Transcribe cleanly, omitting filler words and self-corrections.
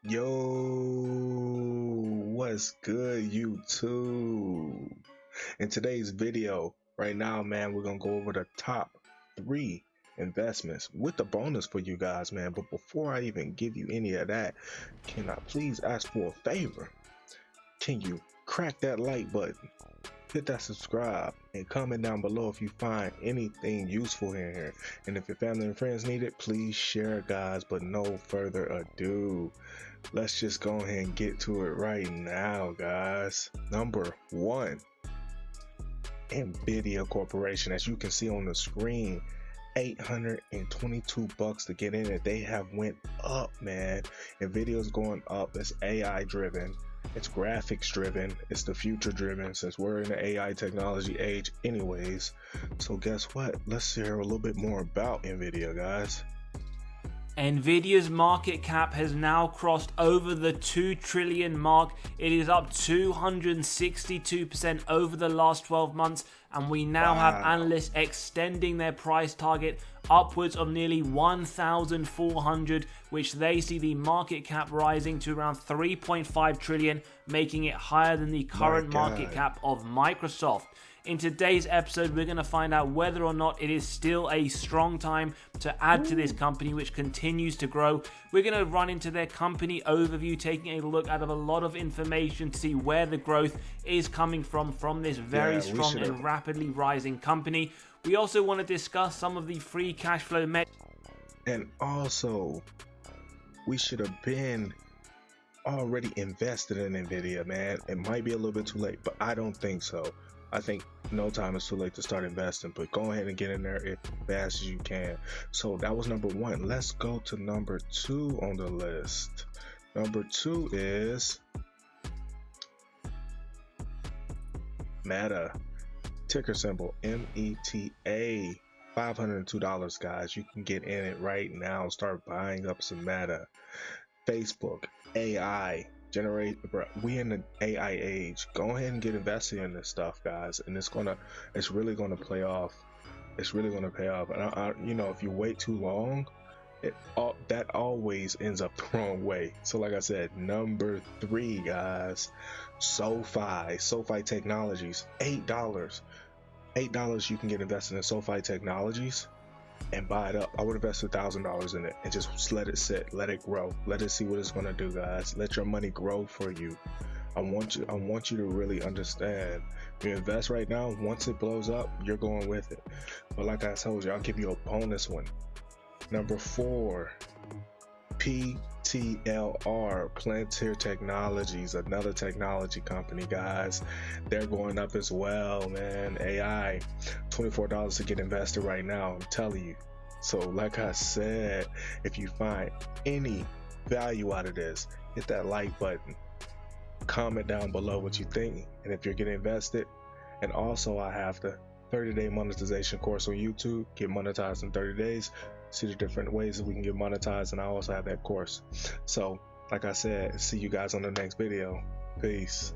Yo, what's good, YouTube? In today's video, right now, man, we're gonna go over the top 3 investments with the bonus for you guys, man. But before I even give you any of that, can I please ask for a favor? Can you crack that like button? Hit that subscribe and comment down below if you find anything useful in here. And if your family and friends need it, please share, guys. But no further ado, let's just go ahead and get to it right now, guys. Number 1, Nvidia Corporation. As you can see on the screen, $822 to get in it. They have went up, man. Nvidia's going up. It's AI driven, it's graphics driven, it's the future driven, since we're in the AI technology age anyways. So guess what, let's hear a little bit more about Nvidia, guys. Nvidia's market cap has now crossed over the 2 trillion mark. It is up 262% over the last 12 months, and we now have analysts extending their price target upwards of nearly 1,400, which they see the market cap rising to around 3.5 trillion, making it higher than the current market cap of Microsoft. In today's episode, we're going to find out whether or not it is still a strong time to add to this company, which continues to grow. We're going to run into their company overview, taking a look at a lot of information to see where the growth is coming from this very strong and rapidly rising company. We also want to discuss some of the free cash flow metrics. And also, we should have been already invested in Nvidia, man. It might be a little bit too late, but I don't think so. I think no time is too late to start investing, but go ahead and get in there as fast as you can. So that was number 1. Let's go to number 2 on the list. Number 2 is Meta, ticker symbol META. $502, guys. You can get in it right now. Start buying up some Meta. Facebook, AI. We in the AI age. Go ahead and get invested in this stuff, guys, and it's really gonna play off. It's really gonna pay off. And you know, if you wait too long, that always ends up the wrong way. So like I said, number 3, guys, SoFi Technologies, $8. You can get invested in SoFi Technologies and buy it up. I would invest $1,000 in it and just let it sit, let it grow, let it see what it's gonna do, guys. Let your money grow for you. I want you to really understand. If you invest right now, once it blows up, you're going with it. But like I told you, I'll give you a bonus one. Number 4, PTLR, Plantier Technologies, another technology company, guys. They're going up as well, man. AI, $24 to get invested right now, I'm telling you. So like I said, if you find any value out of this, hit that like button, comment down below what you think, and if you're getting invested. And also, I have the 30-day monetization course on YouTube. Get monetized in 30 days. See the different ways that we can get monetized, and I also have that course. So like I said, see you guys on the next video. Peace.